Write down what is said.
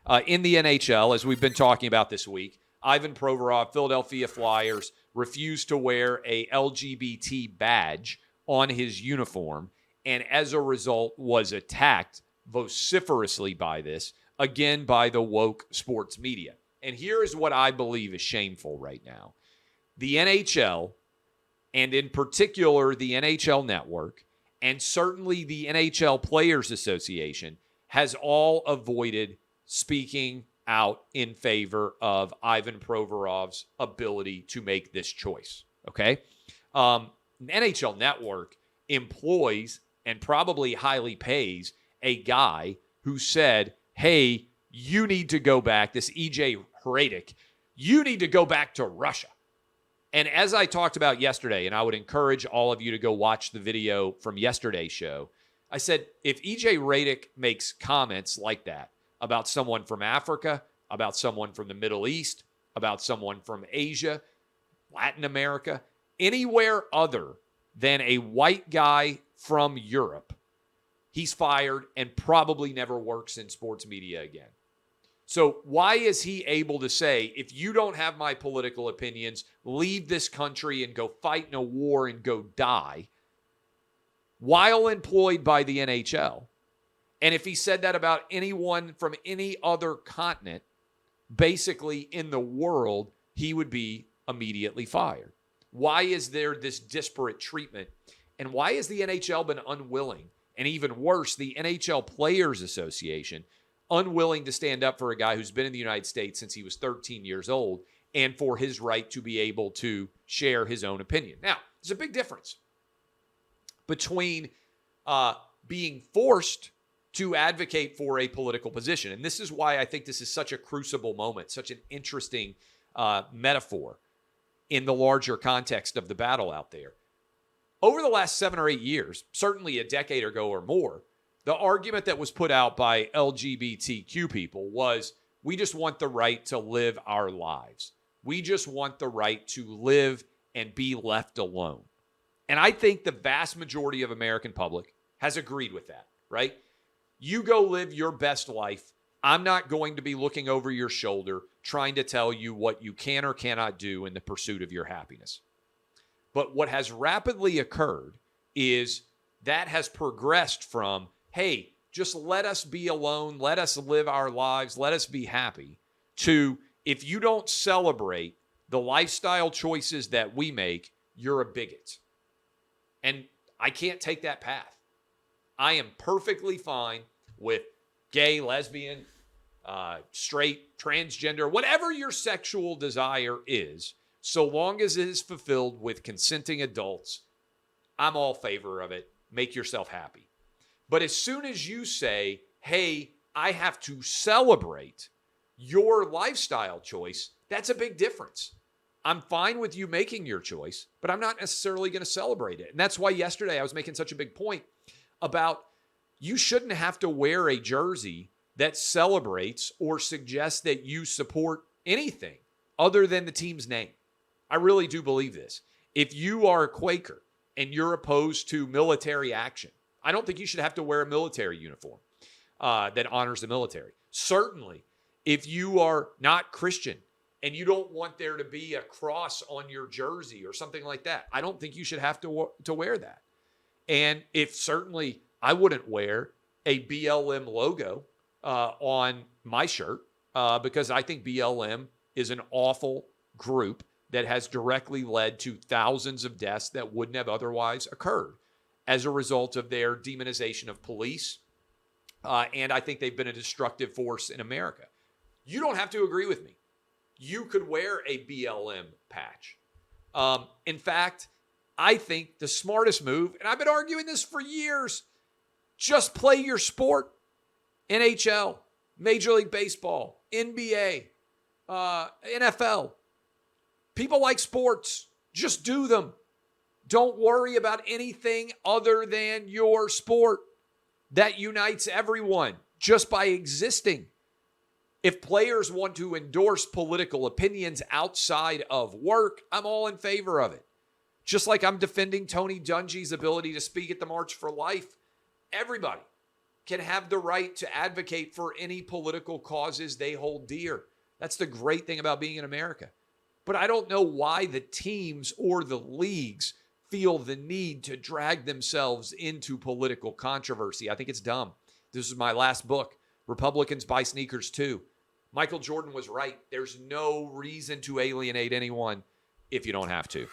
In the NHL, as we've been talking about this week, Ivan Provorov, Philadelphia Flyers, refused to wear a LGBT badge on his uniform, and as a result was attacked vociferously by this, again by the woke sports media. And here is what I believe is shameful right now. The NHL, and in particular the NHL Network, and certainly the NHL Players Association, has all avoided speaking out in favor of Ivan Provorov's ability to make this choice, okay? NHL Network employs and probably highly pays a guy who said, hey, you need to go back, this EJ Hradek, you need to go back to Russia. And as I talked about yesterday, and I would encourage all of you to go watch the video from yesterday's show, I said, if EJ Hradek makes comments like that about someone from Africa, about someone from the Middle East, about someone from Asia, Latin America, anywhere other than a white guy from Europe, he's fired and probably never works in sports media again. So why is he able to say, if you don't have my political opinions, leave this country and go fight in a war and go die, while employed by the NHL? And if he said that about anyone from any other continent, basically in the world, he would be immediately fired. Why is there this disparate treatment? And why has the NHL been unwilling, and even worse, the NHL Players Association, unwilling to stand up for a guy who's been in the United States since he was 13 years old and for his right to be able to share his own opinion? Now, there's a big difference between being forced to advocate for a political position. And this is why I think this is such a crucible moment, such an interesting metaphor in the larger context of the battle out there. Over the last 7 or 8 years, certainly a decade ago or more, the argument that was put out by LGBTQ people was, we just want the right to live our lives. We just want the right to live and be left alone. And I think the vast majority of American public has agreed with that, right? You go live your best life. I'm not going to be looking over your shoulder trying to tell you what you can or cannot do in the pursuit of your happiness. But what has rapidly occurred is that has progressed from, hey, just let us be alone, let us live our lives, let us be happy, to, if you don't celebrate the lifestyle choices that we make, you're a bigot. And I can't take that path. I am perfectly fine with gay, lesbian, straight, transgender, whatever your sexual desire is, so long as it is fulfilled with consenting adults. I'm all favor of it. Make yourself happy. But as soon as you say, hey, I have to celebrate your lifestyle choice, that's a big difference. I'm fine with you making your choice, but I'm not necessarily going to celebrate it. And that's why yesterday I was making such a big point about you shouldn't have to wear a jersey that celebrates or suggests that you support anything other than the team's name. I really do believe this. If you are a Quaker and you're opposed to military action, I don't think you should have to wear a military uniform that honors the military. Certainly, if you are not Christian and you don't want there to be a cross on your jersey or something like that, I don't think you should have to wear that. And if certainly I wouldn't wear a BLM logo on my shirt because I think BLM is an awful group that has directly led to thousands of deaths that wouldn't have otherwise occurred as a result of their demonization of police. And I think they've been a destructive force in America. You don't have to agree with me. You could wear a BLM patch. In fact, I think the smartest move, and I've been arguing this for years, just play your sport. NHL, Major League Baseball, NBA, NFL. People like sports. Just do them. Don't worry about anything other than your sport. That unites everyone just by existing. If players want to endorse political opinions outside of work, I'm all in favor of it. Just like I'm defending Tony Dungy's ability to speak at the March for Life. Everybody. can have the right to advocate for any political causes they hold dear. That's the great thing about being in America. But I don't know why the teams or the leagues feel the need to drag themselves into political controversy. I think it's dumb. This is my last book, Republicans Buy Sneakers Too. Michael Jordan was right. There's no reason to alienate anyone if you don't have to.